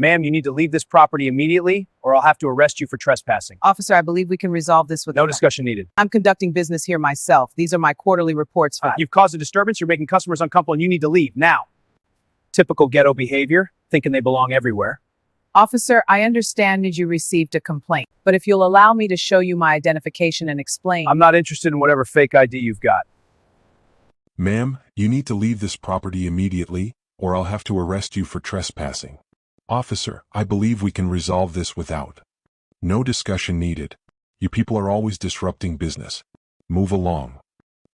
Ma'am, you need to leave this property immediately, or I'll have to arrest you for trespassing. Officer, I believe we can resolve this with... No discussion needed. I'm conducting business here myself. These are my quarterly reports for... You've caused a disturbance, you're making customers uncomfortable, and you need to leave now. Typical ghetto behavior, thinking they belong everywhere. Officer, I understand that you received a complaint, but if you'll allow me to show you my identification and explain... I'm not interested in whatever fake ID you've got. Ma'am, you need to leave this property immediately, or I'll have to arrest you for trespassing. Officer, I believe we can resolve this without. No discussion needed. You people are always disrupting business. Move along.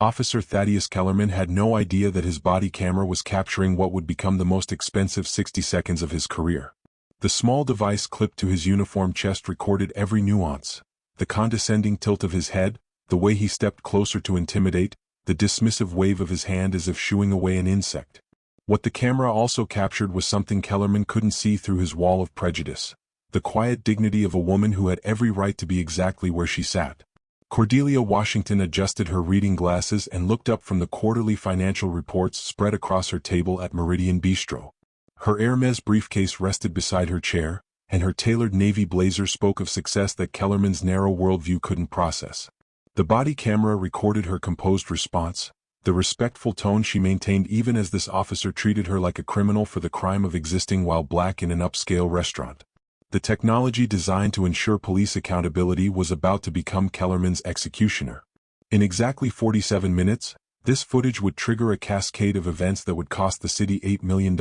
Officer Thaddeus Kellerman had no idea that his body camera was capturing what would become the most expensive 60 seconds of his career. The small device clipped to his uniform chest recorded every nuance. The condescending tilt of his head, the way he stepped closer to intimidate, the dismissive wave of his hand as if shooing away an insect. What the camera also captured was something Kellerman couldn't see through his wall of prejudice. The quiet dignity of a woman who had every right to be exactly where she sat. Cordelia Washington adjusted her reading glasses and looked up from the quarterly financial reports spread across her table at Meridian Bistro. Her Hermes briefcase rested beside her chair, and her tailored navy blazer spoke of success that Kellerman's narrow worldview couldn't process. The body camera recorded her composed response, the respectful tone she maintained even as this officer treated her like a criminal for the crime of existing while black in an upscale restaurant. The technology designed to ensure police accountability was about to become Kellerman's executioner. In exactly 47 minutes, this footage would trigger a cascade of events that would cost the city $8 million,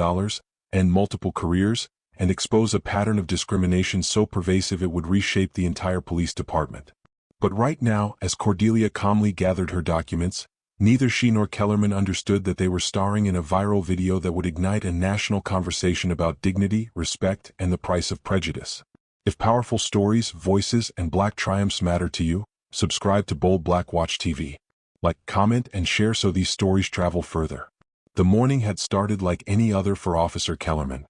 end multiple careers, and expose a pattern of discrimination so pervasive it would reshape the entire police department. But right now, as Cordelia calmly gathered her documents, neither she nor Kellerman understood that they were starring in a viral video that would ignite a national conversation about dignity, respect, and the price of prejudice. If powerful stories, voices, and black triumphs matter to you, subscribe to Bold Black Watch TV. Like, comment, and share so these stories travel further. The morning had started like any other for Officer Kellerman.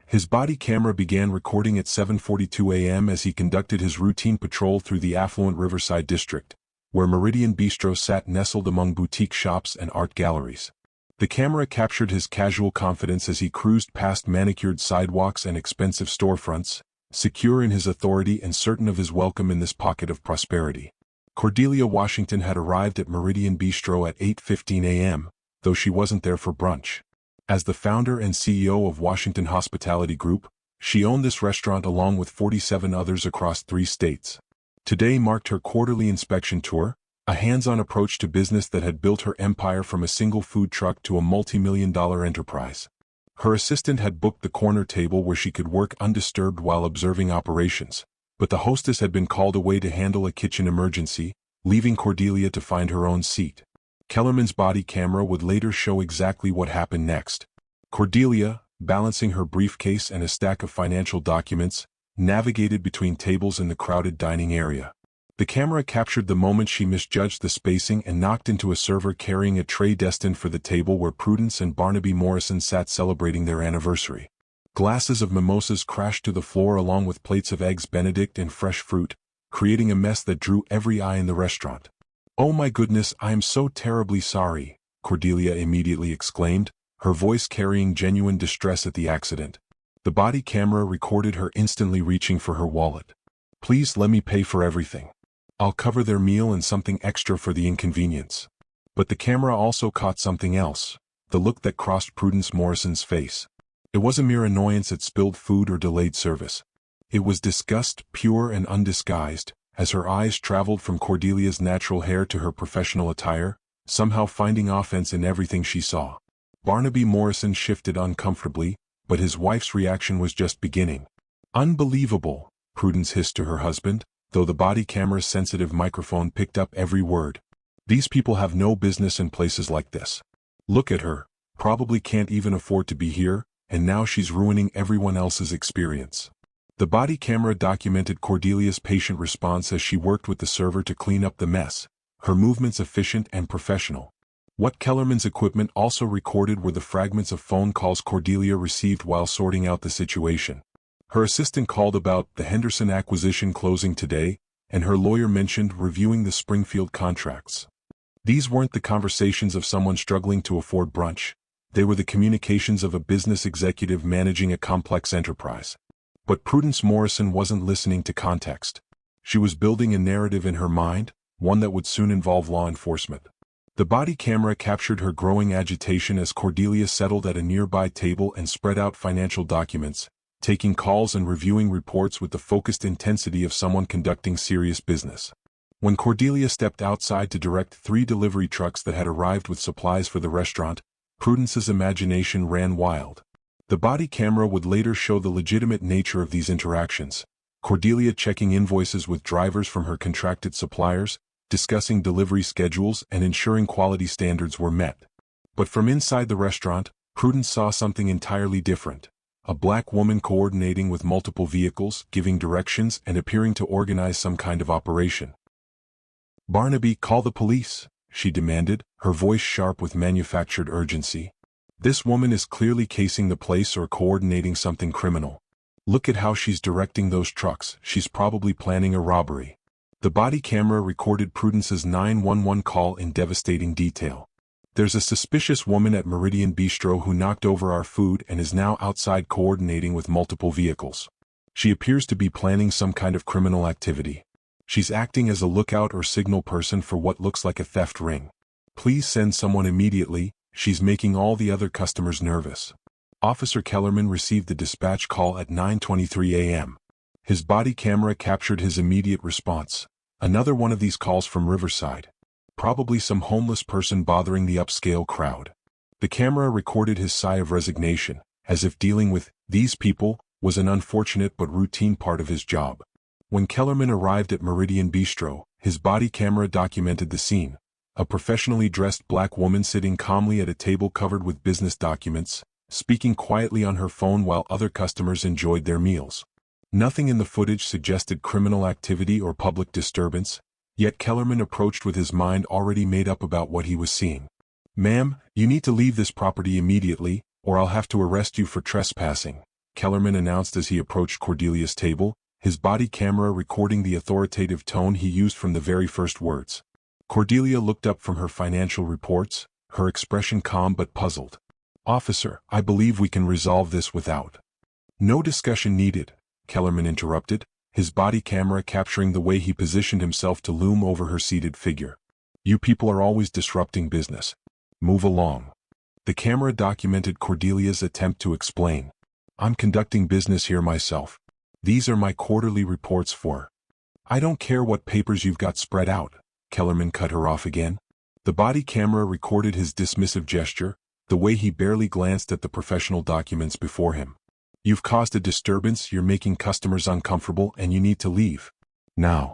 His body camera began recording at 7:42 a.m. as he conducted his routine patrol through the affluent Riverside district, where Meridian Bistro sat nestled among boutique shops and art galleries. The camera captured his casual confidence as he cruised past manicured sidewalks and expensive storefronts, secure in his authority and certain of his welcome in this pocket of prosperity. Cordelia Washington had arrived at Meridian Bistro at 8:15 a.m., though she wasn't there for brunch. As the founder and CEO of Washington Hospitality Group, she owned this restaurant along with 47 others across 3 states. Today marked her quarterly inspection tour, a hands-on approach to business that had built her empire from a single food truck to a multi-million-dollar enterprise. Her assistant had booked the corner table where she could work undisturbed while observing operations, but the hostess had been called away to handle a kitchen emergency, leaving Cordelia to find her own seat. Kellerman's body camera would later show exactly what happened next. Cordelia, balancing her briefcase and a stack of financial documents, navigated between tables in the crowded dining area. The camera captured the moment she misjudged the spacing and knocked into a server carrying a tray destined for the table where Prudence and Barnaby Morrison sat celebrating their anniversary. Glasses of mimosas crashed to the floor along with plates of eggs Benedict and fresh fruit, creating a mess that drew every eye in the restaurant. "Oh my goodness, I am so terribly sorry," Cordelia immediately exclaimed, her voice carrying genuine distress at the accident. The body camera recorded her instantly reaching for her wallet. "Please let me pay for everything. I'll cover their meal and something extra for the inconvenience." But the camera also caught something else, the look that crossed Prudence Morrison's face. It wasn't mere annoyance at spilled food or delayed service. It was disgust, pure and undisguised, as her eyes traveled from Cordelia's natural hair to her professional attire, somehow finding offense in everything she saw. Barnaby Morrison shifted uncomfortably, but his wife's reaction was just beginning. "Unbelievable," Prudence hissed to her husband, though the body camera's sensitive microphone picked up every word. "These people have no business in places like this. Look at her, probably can't even afford to be here, and now she's ruining everyone else's experience." The body camera documented Cordelia's patient response as she worked with the server to clean up the mess, her movements efficient and professional. What Kellerman's equipment also recorded were the fragments of phone calls Cordelia received while sorting out the situation. Her assistant called about the Henderson acquisition closing today, and her lawyer mentioned reviewing the Springfield contracts. These weren't the conversations of someone struggling to afford brunch. They were the communications of a business executive managing a complex enterprise. But Prudence Morrison wasn't listening to context. She was building a narrative in her mind, one that would soon involve law enforcement. The body camera captured her growing agitation as Cordelia settled at a nearby table and spread out financial documents, taking calls and reviewing reports with the focused intensity of someone conducting serious business. When Cordelia stepped outside to direct 3 delivery trucks that had arrived with supplies for the restaurant, Prudence's imagination ran wild. The body camera would later show the legitimate nature of these interactions. Cordelia checking invoices with drivers from her contracted suppliers, discussing delivery schedules and ensuring quality standards were met. But from inside the restaurant, Prudence saw something entirely different. A black woman coordinating with multiple vehicles, giving directions and appearing to organize some kind of operation. "Barnaby, call the police," she demanded, her voice sharp with manufactured urgency. "This woman is clearly casing the place or coordinating something criminal. Look at how she's directing those trucks. She's probably planning a robbery." The body camera recorded Prudence's 911 call in devastating detail. "There's a suspicious woman at Meridian Bistro who knocked over our food and is now outside coordinating with multiple vehicles. She appears to be planning some kind of criminal activity. She's acting as a lookout or signal person for what looks like a theft ring. Please send someone immediately. She's making all the other customers nervous." Officer Kellerman received the dispatch call at 9:23 a.m. His body camera captured his immediate response. Another one of these calls from Riverside. Probably some homeless person bothering the upscale crowd. The camera recorded his sigh of resignation, as if dealing with these people was an unfortunate but routine part of his job. When Kellerman arrived at Meridian Bistro, his body camera documented the scene. A professionally dressed black woman sitting calmly at a table covered with business documents, speaking quietly on her phone while other customers enjoyed their meals. Nothing in the footage suggested criminal activity or public disturbance, yet Kellerman approached with his mind already made up about what he was seeing. "Ma'am, you need to leave this property immediately, or I'll have to arrest you for trespassing," Kellerman announced as he approached Cordelia's table, his body camera recording the authoritative tone he used from the very first words. Cordelia looked up from her financial reports, her expression calm but puzzled. "Officer, I believe we can resolve this without." "No discussion needed," Kellerman interrupted, his body camera capturing the way he positioned himself to loom over her seated figure. "You people are always disrupting business. Move along." The camera documented Cordelia's attempt to explain. "I'm conducting business here myself. These are my quarterly reports for." "I don't care what papers you've got spread out," Kellerman cut her off again. The body camera recorded his dismissive gesture, the way he barely glanced at the professional documents before him. "You've caused a disturbance, you're making customers uncomfortable, and you need to leave. Now."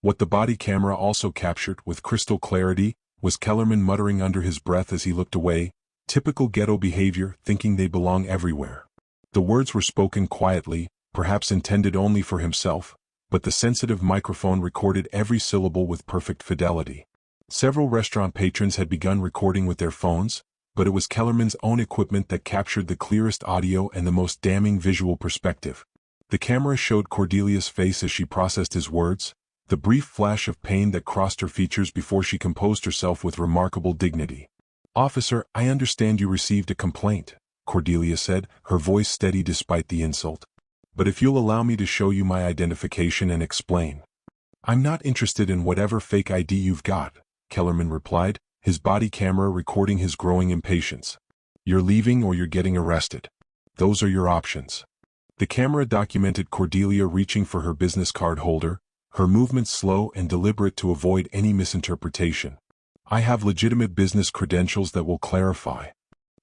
What the body camera also captured, with crystal clarity, was Kellerman muttering under his breath as he looked away, "Typical ghetto behavior, thinking they belong everywhere." The words were spoken quietly, perhaps intended only for himself, but the sensitive microphone recorded every syllable with perfect fidelity. Several restaurant patrons had begun recording with their phones, but it was Kellerman's own equipment that captured the clearest audio and the most damning visual perspective. The camera showed Cordelia's face as she processed his words, the brief flash of pain that crossed her features before she composed herself with remarkable dignity. "Officer, I understand you received a complaint," Cordelia said, her voice steady despite the insult. "But if you'll allow me to show you my identification and explain." "I'm not interested in whatever fake ID you've got," Kellerman replied, his body camera recording his growing impatience. "You're leaving or you're getting arrested. Those are your options." The camera documented Cordelia reaching for her business card holder, her movements slow and deliberate to avoid any misinterpretation. "I have legitimate business credentials that will clarify."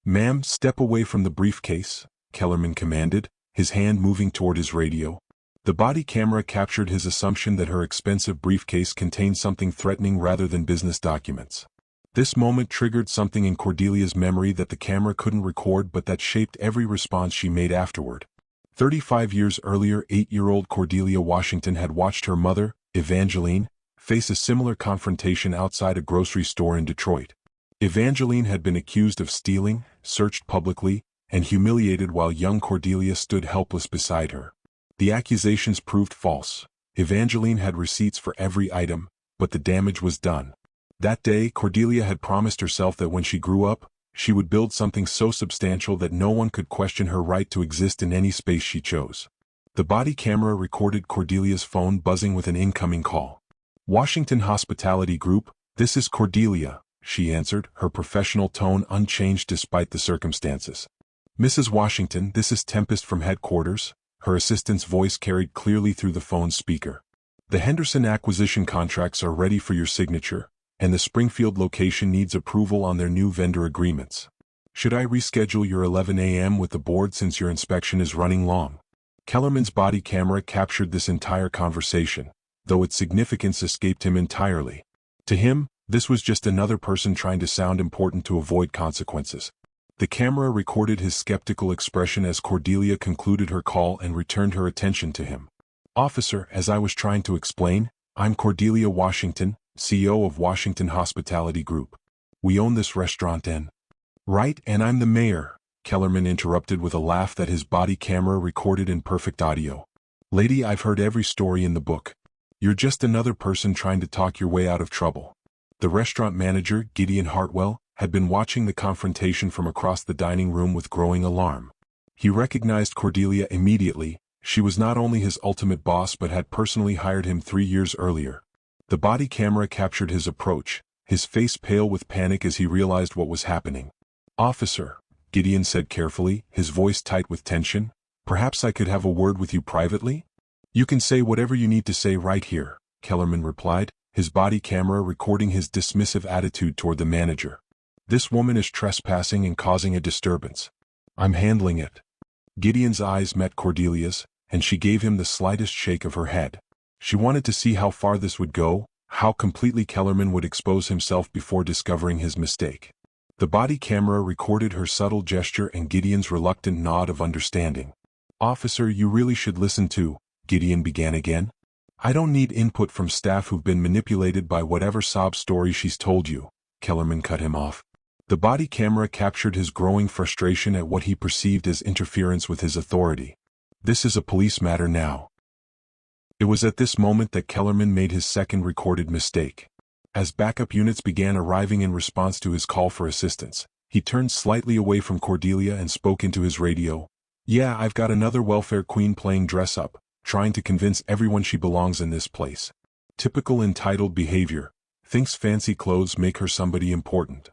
"Ma'am, step away from the briefcase," Kellerman commanded, his hand moving toward his radio. The body camera captured his assumption that her expensive briefcase contained something threatening rather than business documents. This moment triggered something in Cordelia's memory that the camera couldn't record but that shaped every response she made afterward. 35 years earlier, 8-year-old Cordelia Washington had watched her mother, Evangeline, face a similar confrontation outside a grocery store in Detroit. Evangeline had been accused of stealing, searched publicly, and humiliated while young Cordelia stood helpless beside her. The accusations proved false. Evangeline had receipts for every item, but the damage was done. That day, Cordelia had promised herself that when she grew up, she would build something so substantial that no one could question her right to exist in any space she chose. The body camera recorded Cordelia's phone buzzing with an incoming call. Washington Hospitality Group, this is Cordelia, she answered, her professional tone unchanged despite the circumstances. Mrs. Washington, this is Tempest from headquarters, her assistant's voice carried clearly through the phone speaker. The Henderson acquisition contracts are ready for your signature, and the Springfield location needs approval on their new vendor agreements. Should I reschedule your 11 a.m. with the board since your inspection is running long? Kellerman's body camera captured this entire conversation, though its significance escaped him entirely. To him, this was just another person trying to sound important to avoid consequences. The camera recorded his skeptical expression as Cordelia concluded her call and returned her attention to him. Officer, as I was trying to explain, I'm Cordelia Washington, CEO of Washington Hospitality Group. We own this restaurant and... Right, and I'm the mayor, Kellerman interrupted with a laugh that his body camera recorded in perfect audio. Lady, I've heard every story in the book. You're just another person trying to talk your way out of trouble. The restaurant manager, Gideon Hartwell, had been watching the confrontation from across the dining room with growing alarm. He recognized Cordelia immediately. She was not only his ultimate boss but had personally hired him 3 years earlier. The body camera captured his approach, his face pale with panic as he realized what was happening. Officer, Gideon said carefully, his voice tight with tension, perhaps I could have a word with you privately? You can say whatever you need to say right here, Kellerman replied, his body camera recording his dismissive attitude toward the manager. This woman is trespassing and causing a disturbance. I'm handling it. Gideon's eyes met Cordelia's, and she gave him the slightest shake of her head. She wanted to see how far this would go, how completely Kellerman would expose himself before discovering his mistake. The body camera recorded her subtle gesture and Gideon's reluctant nod of understanding. Officer, you really should listen to, Gideon began again. I don't need input from staff who've been manipulated by whatever sob story she's told you, Kellerman cut him off. The body camera captured his growing frustration at what he perceived as interference with his authority. This is a police matter now. It was at this moment that Kellerman made his second recorded mistake. As backup units began arriving in response to his call for assistance, he turned slightly away from Cordelia and spoke into his radio. Yeah, I've got another welfare queen playing dress-up, trying to convince everyone she belongs in this place. Typical entitled behavior, thinks fancy clothes make her somebody important.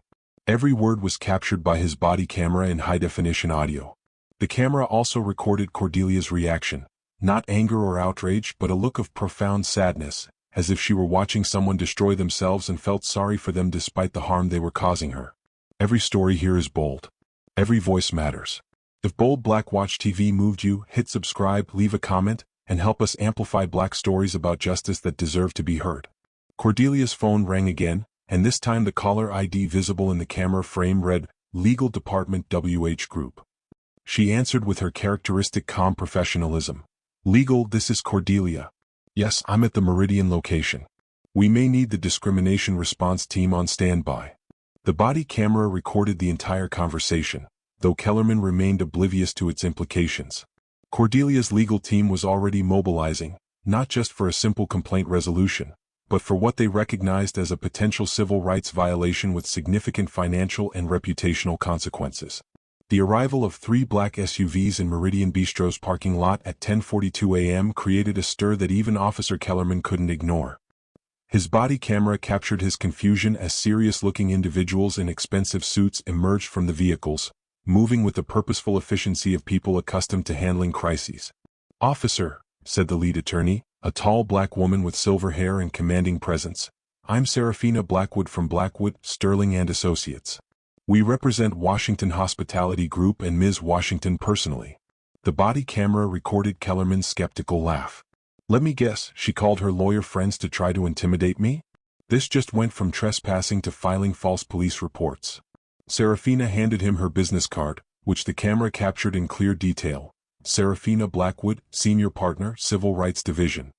Every word was captured by his body camera in high-definition audio. The camera also recorded Cordelia's reaction, not anger or outrage but a look of profound sadness, as if she were watching someone destroy themselves and felt sorry for them despite the harm they were causing her. Every story here is bold. Every voice matters. If Bold Black Watch TV moved you, hit subscribe, leave a comment, and help us amplify Black stories about justice that deserve to be heard. Cordelia's phone rang again, and this time the caller ID visible in the camera frame read, Legal Department WH Group. She answered with her characteristic calm professionalism. Legal, this is Cordelia. Yes, I'm at the Meridian location. We may need the discrimination response team on standby. The body camera recorded the entire conversation, though Kellerman remained oblivious to its implications. Cordelia's legal team was already mobilizing, not just for a simple complaint resolution, but for what they recognized as a potential civil rights violation with significant financial and reputational consequences. The arrival of 3 black SUVs in Meridian Bistro's parking lot at 10:42 a.m. created a stir that even Officer Kellerman couldn't ignore. His body camera captured his confusion as serious-looking individuals in expensive suits emerged from the vehicles, moving with the purposeful efficiency of people accustomed to handling crises. Officer, said the lead attorney, a tall black woman with silver hair and commanding presence, I'm Serafina Blackwood from Blackwood, Sterling and Associates. We represent Washington Hospitality Group and Ms. Washington personally. The body camera recorded Kellerman's skeptical laugh. Let me guess, she called her lawyer friends to try to intimidate me? This just went from trespassing to filing false police reports. Serafina handed him her business card, which the camera captured in clear detail. Serafina Blackwood, Senior Partner, Civil Rights Division.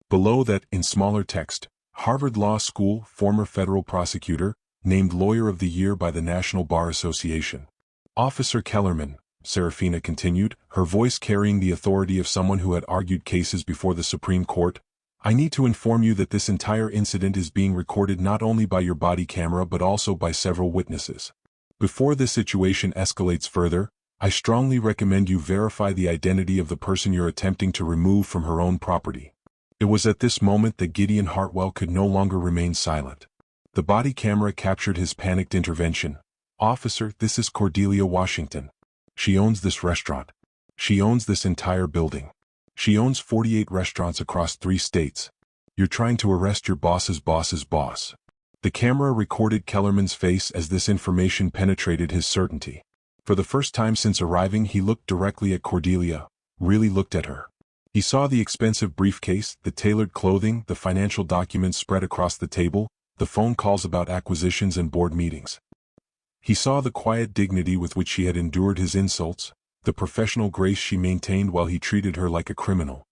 Below that, in smaller text, Harvard Law School, former federal prosecutor, named Lawyer of the Year by the National Bar Association. Officer Kellerman, Serafina continued, her voice carrying the authority of someone who had argued cases before the Supreme Court, I need to inform you that this entire incident is being recorded not only by your body camera but also by several witnesses. Before this situation escalates further, I strongly recommend you verify the identity of the person you're attempting to remove from her own property. It was at this moment that Gideon Hartwell could no longer remain silent. The body camera captured his panicked intervention. Officer, this is Cordelia Washington. She owns this restaurant. She owns this entire building. She owns 48 restaurants across 3 states. You're trying to arrest your boss's boss's boss. The camera recorded Kellerman's face as this information penetrated his certainty. For the first time since arriving, he looked directly at Cordelia, really looked at her. He saw the expensive briefcase, the tailored clothing, the financial documents spread across the table, the phone calls about acquisitions and board meetings. He saw the quiet dignity with which she had endured his insults, the professional grace she maintained while he treated her like a criminal.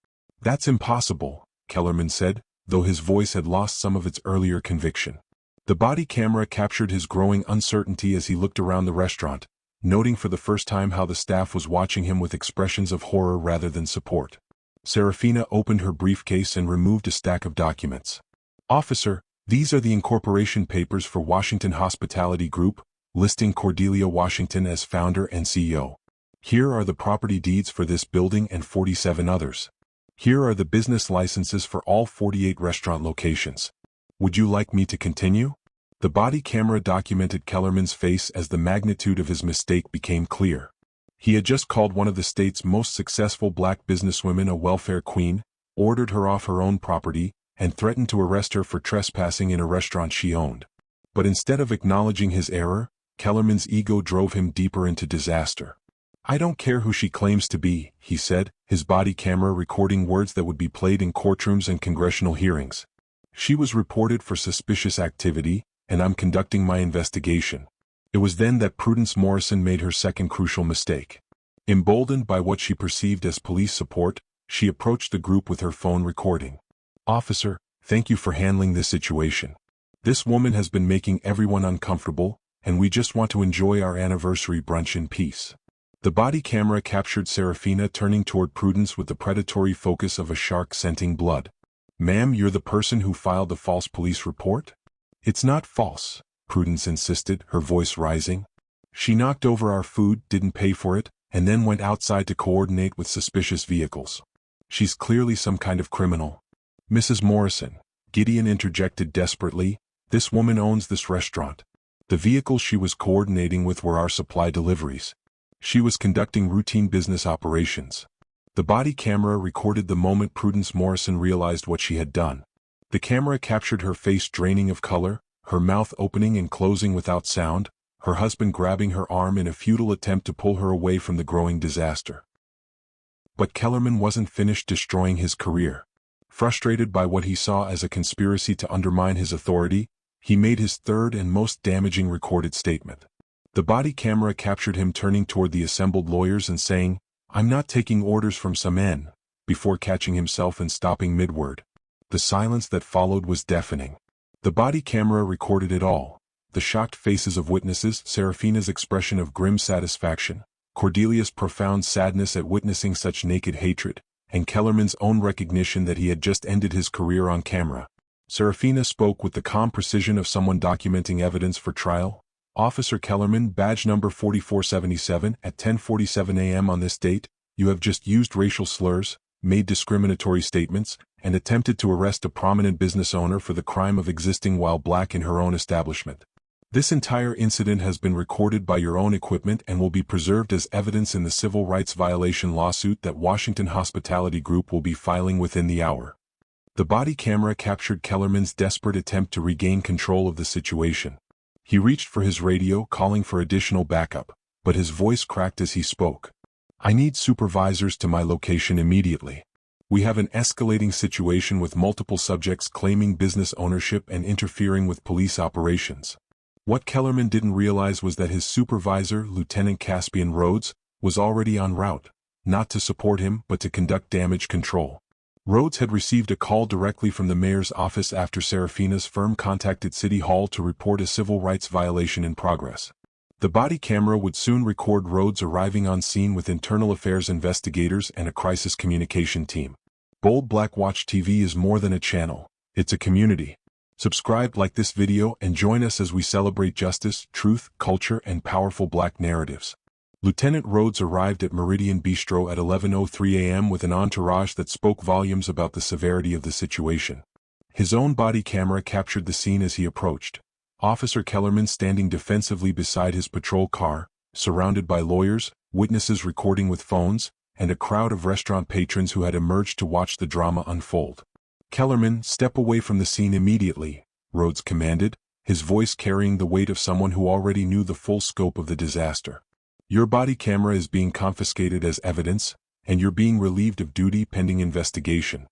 That's impossible, Kellerman said, though his voice had lost some of its earlier conviction. The body camera captured his growing uncertainty as he looked around the restaurant, noting for the first time how the staff was watching him with expressions of horror rather than support. Serafina opened her briefcase and removed a stack of documents. Officer, these are the incorporation papers for Washington Hospitality Group, listing Cordelia Washington as founder and CEO. Here are the property deeds for this building and 47 others. Here are the business licenses for all 48 restaurant locations. Would you like me to continue? The body camera documented Kellerman's face as the magnitude of his mistake became clear. He had just called one of the state's most successful black businesswomen a welfare queen, ordered her off her own property, and threatened to arrest her for trespassing in a restaurant she owned. But instead of acknowledging his error, Kellerman's ego drove him deeper into disaster. I don't care who she claims to be, he said, his body camera recording words that would be played in courtrooms and congressional hearings. She was reported for suspicious activity, and I'm conducting my investigation. It was then that Prudence Morrison made her second crucial mistake. Emboldened by what she perceived as police support, she approached the group with her phone recording. Officer, thank you for handling this situation. This woman has been making everyone uncomfortable, and we just want to enjoy our anniversary brunch in peace. The body camera captured Serafina turning toward Prudence with the predatory focus of a shark scenting blood. Ma'am, you're the person who filed the false police report? It's not false, Prudence insisted, her voice rising. She knocked over our food, didn't pay for it, and then went outside to coordinate with suspicious vehicles. She's clearly some kind of criminal. Mrs. Morrison, Gideon interjected desperately, this woman owns this restaurant. The vehicles she was coordinating with were our supply deliveries. She was conducting routine business operations. The body camera recorded the moment Prudence Morrison realized what she had done. The camera captured her face draining of color, her mouth opening and closing without sound, her husband grabbing her arm in a futile attempt to pull her away from the growing disaster. But Kellerman wasn't finished destroying his career. Frustrated by what he saw as a conspiracy to undermine his authority, he made his third and most damaging recorded statement. The body camera captured him turning toward the assembled lawyers and saying, I'm not taking orders from some men, before catching himself and stopping mid-word. The silence that followed was deafening. The body camera recorded it all. The shocked faces of witnesses, Serafina's expression of grim satisfaction, Cordelia's profound sadness at witnessing such naked hatred, and Kellerman's own recognition that he had just ended his career on camera. Serafina spoke with the calm precision of someone documenting evidence for trial. Officer Kellerman, badge number 4477, at 10:47 a.m. on this date, you have just used racial slurs, made discriminatory statements, and attempted to arrest a prominent business owner for the crime of existing while black in her own establishment. This entire incident has been recorded by your own equipment and will be preserved as evidence in the civil rights violation lawsuit that Washington Hospitality Group will be filing within the hour. The body camera captured Kellerman's desperate attempt to regain control of the situation. He reached for his radio, calling for additional backup, but his voice cracked as he spoke. I need supervisors to my location immediately. We have an escalating situation with multiple subjects claiming business ownership and interfering with police operations. What Kellerman didn't realize was that his supervisor, Lieutenant Caspian Rhodes, was already en route, not to support him but to conduct damage control. Rhodes had received a call directly from the mayor's office after Serafina's firm contacted City Hall to report a civil rights violation in progress. The body camera would soon record Rhodes arriving on scene with internal affairs investigators and a crisis communication team. Bold Black Watch TV is more than a channel, it's a community. Subscribe, like this video, and join us as we celebrate justice, truth, culture, and powerful black narratives. Lieutenant Rhodes arrived at Meridian Bistro at 11:03 a.m. with an entourage that spoke volumes about the severity of the situation. His own body camera captured the scene as he approached. Officer Kellerman standing defensively beside his patrol car, surrounded by lawyers, witnesses recording with phones, and a crowd of restaurant patrons who had emerged to watch the drama unfold. "Kellerman, step away from the scene immediately," Rhodes commanded, his voice carrying the weight of someone who already knew the full scope of the disaster. "Your body camera is being confiscated as evidence, and you're being relieved of duty pending investigation."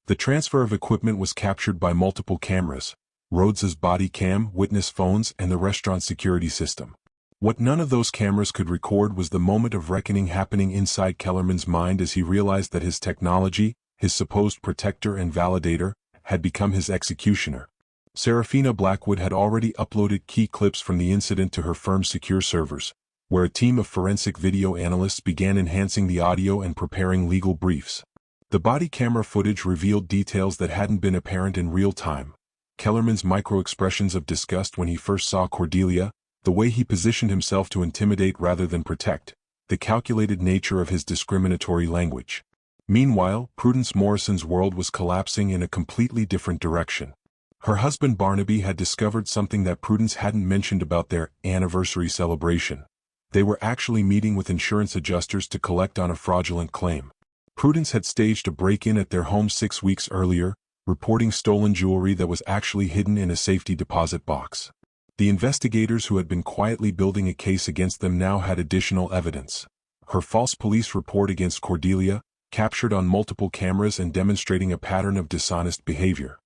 The transfer of equipment was captured by multiple cameras: Rhodes's body cam, witness phones, and the restaurant security system. What none of those cameras could record was the moment of reckoning happening inside Kellerman's mind as he realized that his technology, his supposed protector and validator, had become his executioner. Serafina Blackwood had already uploaded key clips from the incident to her firm's secure servers, where a team of forensic video analysts began enhancing the audio and preparing legal briefs. The body camera footage revealed details that hadn't been apparent in real time: Kellerman's micro-expressions of disgust when he first saw Cordelia, the way he positioned himself to intimidate rather than protect, the calculated nature of his discriminatory language. Meanwhile, Prudence Morrison's world was collapsing in a completely different direction. Her husband Barnaby had discovered something that Prudence hadn't mentioned about their anniversary celebration. They were actually meeting with insurance adjusters to collect on a fraudulent claim. Prudence had staged a break-in at their home 6 weeks earlier, reporting stolen jewelry that was actually hidden in a safety deposit box. The investigators who had been quietly building a case against them now had additional evidence: her false police report against Cordelia, captured on multiple cameras and demonstrating a pattern of dishonest behavior.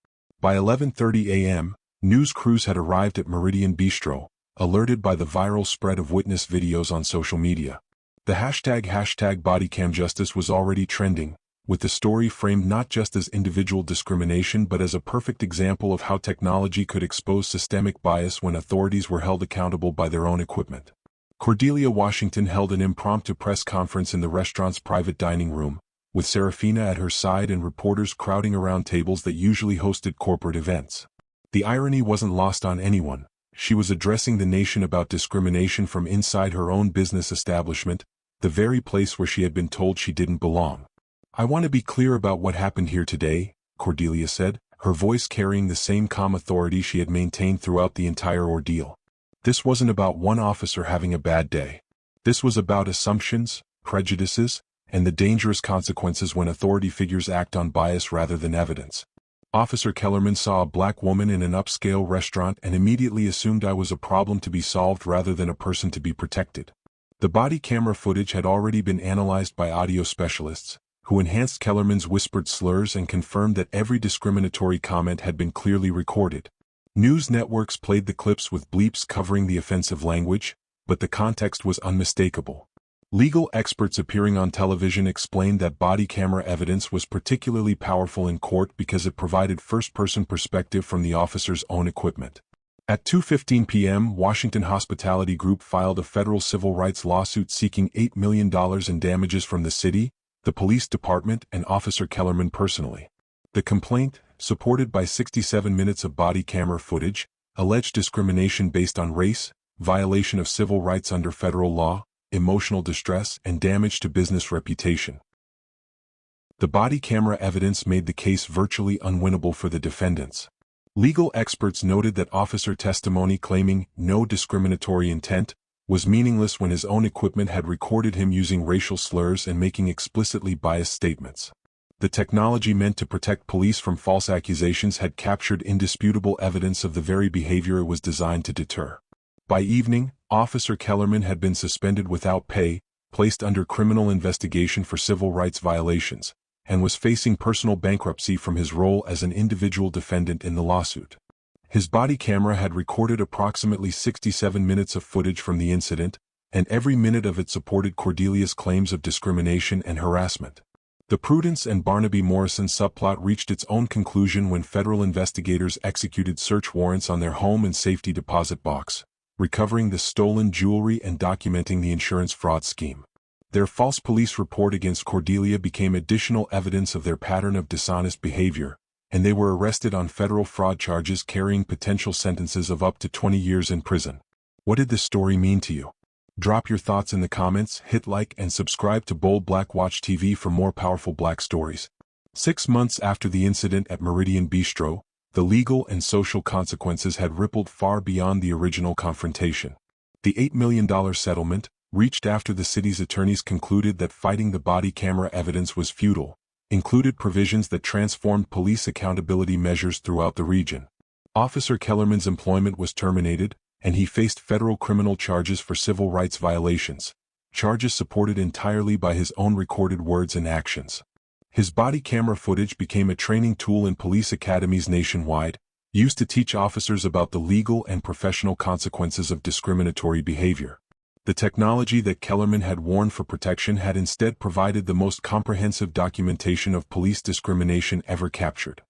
By 11:30 a.m., news crews had arrived at Meridian Bistro, alerted by the viral spread of witness videos on social media. The hashtag #bodycamjustice was already trending, with the story framed not just as individual discrimination but as a perfect example of how technology could expose systemic bias when authorities were held accountable by their own equipment. Cordelia Washington held an impromptu press conference in the restaurant's private dining room, with Serafina at her side and reporters crowding around tables that usually hosted corporate events. The irony wasn't lost on anyone. She was addressing the nation about discrimination from inside her own business establishment, the very place where she had been told she didn't belong. "I want to be clear about what happened here today," Cordelia said, her voice carrying the same calm authority she had maintained throughout the entire ordeal. "This wasn't about one officer having a bad day. This was about assumptions, prejudices, and the dangerous consequences when authority figures act on bias rather than evidence. Officer Kellerman saw a black woman in an upscale restaurant and immediately assumed I was a problem to be solved rather than a person to be protected." The body camera footage had already been analyzed by audio specialists, who enhanced Kellerman's whispered slurs and confirmed that every discriminatory comment had been clearly recorded. News networks played the clips with bleeps covering the offensive language, but the context was unmistakable. Legal experts appearing on television explained that body camera evidence was particularly powerful in court because it provided first-person perspective from the officer's own equipment. At 2:15 p.m., Washington Hospitality Group filed a federal civil rights lawsuit seeking $8 million in damages from the city, the police department, and Officer Kellerman personally. The complaint, supported by 67 minutes of body camera footage, alleged discrimination based on race, violation of civil rights under federal law, emotional distress, and damage to business reputation. The body camera evidence made the case virtually unwinnable for the defendants. Legal experts noted that officer testimony claiming no discriminatory intent was meaningless when his own equipment had recorded him using racial slurs and making explicitly biased statements. The technology meant to protect police from false accusations had captured indisputable evidence of the very behavior it was designed to deter. By evening, Officer Kellerman had been suspended without pay, placed under criminal investigation for civil rights violations, and was facing personal bankruptcy from his role as an individual defendant in the lawsuit. His body camera had recorded approximately 67 minutes of footage from the incident, and every minute of it supported Cordelia's claims of discrimination and harassment. The Prudence and Barnaby Morrison subplot reached its own conclusion when federal investigators executed search warrants on their home and safety deposit box, recovering the stolen jewelry and documenting the insurance fraud scheme. Their false police report against Cordelia became additional evidence of their pattern of dishonest behavior, and they were arrested on federal fraud charges carrying potential sentences of up to 20 years in prison. What did this story mean to you? Drop your thoughts in the comments, hit like and subscribe to Bold Black Watch TV for more powerful black stories. 6 months after the incident at Meridian Bistro, the legal and social consequences had rippled far beyond the original confrontation. The $8 million settlement, reached after the city's attorneys concluded that fighting the body camera evidence was futile, included provisions that transformed police accountability measures throughout the region. Officer Kellerman's employment was terminated, and he faced federal criminal charges for civil rights violations, charges supported entirely by his own recorded words and actions. His body camera footage became a training tool in police academies nationwide, used to teach officers about the legal and professional consequences of discriminatory behavior. The technology that Kellerman had worn for protection had instead provided the most comprehensive documentation of police discrimination ever captured.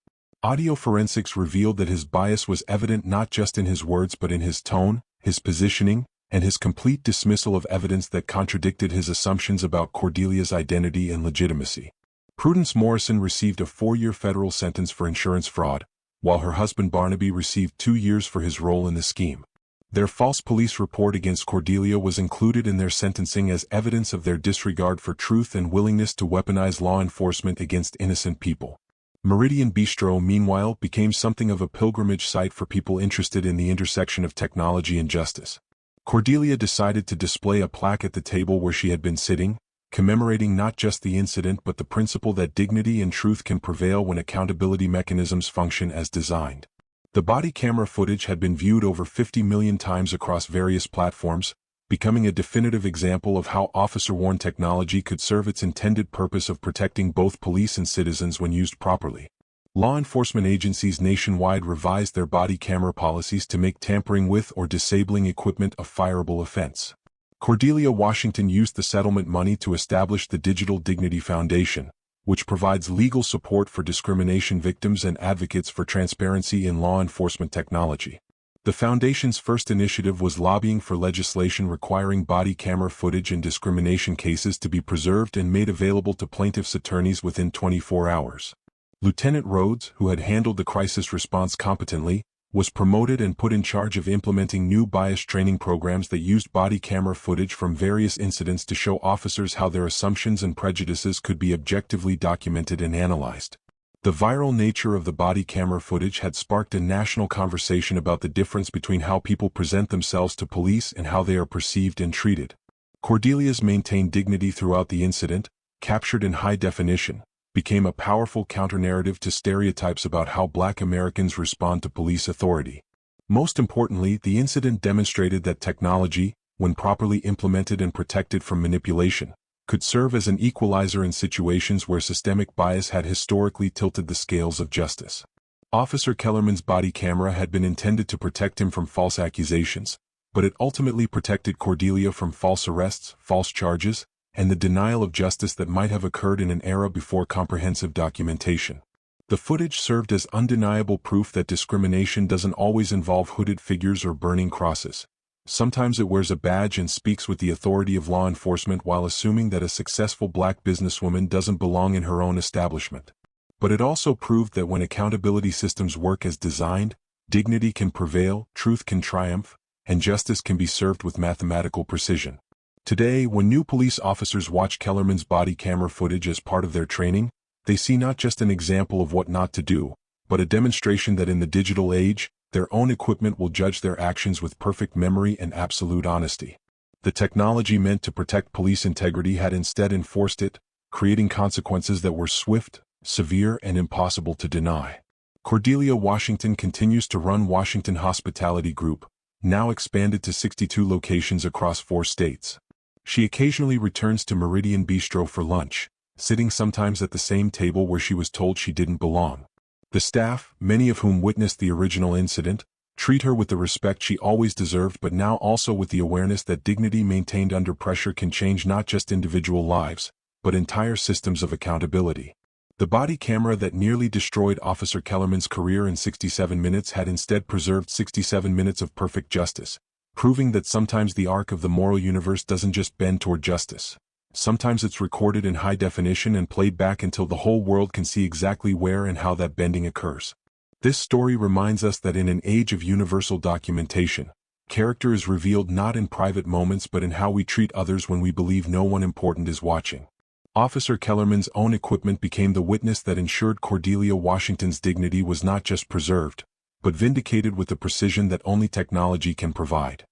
Audio forensics revealed that his bias was evident not just in his words but in his tone, his positioning, and his complete dismissal of evidence that contradicted his assumptions about Cordelia's identity and legitimacy. Prudence Morrison received a 4-year federal sentence for insurance fraud, while her husband Barnaby received 2 years for his role in the scheme. Their false police report against Cordelia was included in their sentencing as evidence of their disregard for truth and willingness to weaponize law enforcement against innocent people. Meridian Bistro, meanwhile, became something of a pilgrimage site for people interested in the intersection of technology and justice. Cordelia decided to display a plaque at the table where she had been sitting, commemorating not just the incident but the principle that dignity and truth can prevail when accountability mechanisms function as designed. The body camera footage had been viewed over 50 million times across various platforms, becoming a definitive example of how officer-worn technology could serve its intended purpose of protecting both police and citizens when used properly. Law enforcement agencies nationwide revised their body camera policies to make tampering with or disabling equipment a fireable offense. Cordelia Washington used the settlement money to establish the Digital Dignity Foundation, which provides legal support for discrimination victims and advocates for transparency in law enforcement technology. The foundation's first initiative was lobbying for legislation requiring body camera footage in discrimination cases to be preserved and made available to plaintiffs' attorneys within 24 hours. Lieutenant Rhodes, who had handled the crisis response competently, was promoted and put in charge of implementing new bias training programs that used body camera footage from various incidents to show officers how their assumptions and prejudices could be objectively documented and analyzed. The viral nature of the body camera footage had sparked a national conversation about the difference between how people present themselves to police and how they are perceived and treated. Cordelia's maintained dignity throughout the incident, captured in high definition, became a powerful counter-narrative to stereotypes about how Black Americans respond to police authority. Most importantly, the incident demonstrated that technology, when properly implemented and protected from manipulation, could serve as an equalizer in situations where systemic bias had historically tilted the scales of justice. Officer Kellerman's body camera had been intended to protect him from false accusations, but it ultimately protected Cordelia from false arrests, false charges, and the denial of justice that might have occurred in an era before comprehensive documentation. The footage served as undeniable proof that discrimination doesn't always involve hooded figures or burning crosses. Sometimes it wears a badge and speaks with the authority of law enforcement while assuming that a successful Black businesswoman doesn't belong in her own establishment. But it also proved that when accountability systems work as designed, dignity can prevail, truth can triumph, and justice can be served with mathematical precision. Today, when new police officers watch Kellerman's body camera footage as part of their training, they see not just an example of what not to do, but a demonstration that in the digital age, their own equipment will judge their actions with perfect memory and absolute honesty. The technology meant to protect police integrity had instead enforced it, creating consequences that were swift, severe, and impossible to deny. Cordelia Washington continues to run Washington Hospitality Group, now expanded to 62 locations across 4 states. She occasionally returns to Meridian Bistro for lunch, sitting sometimes at the same table where she was told she didn't belong. The staff, many of whom witnessed the original incident, treat her with the respect she always deserved but now also with the awareness that dignity maintained under pressure can change not just individual lives, but entire systems of accountability. The body camera that nearly destroyed Officer Kellerman's career in 67 minutes had instead preserved 67 minutes of perfect justice, proving that sometimes the arc of the moral universe doesn't just bend toward justice. Sometimes it's recorded in high definition and played back until the whole world can see exactly where and how that bending occurs. This story reminds us that in an age of universal documentation, Character is revealed not in private moments but in how we treat others when we believe no one important is watching. Officer Kellerman's own equipment became the witness that ensured Cordelia Washington's dignity was not just preserved, but vindicated with the precision that only technology can provide.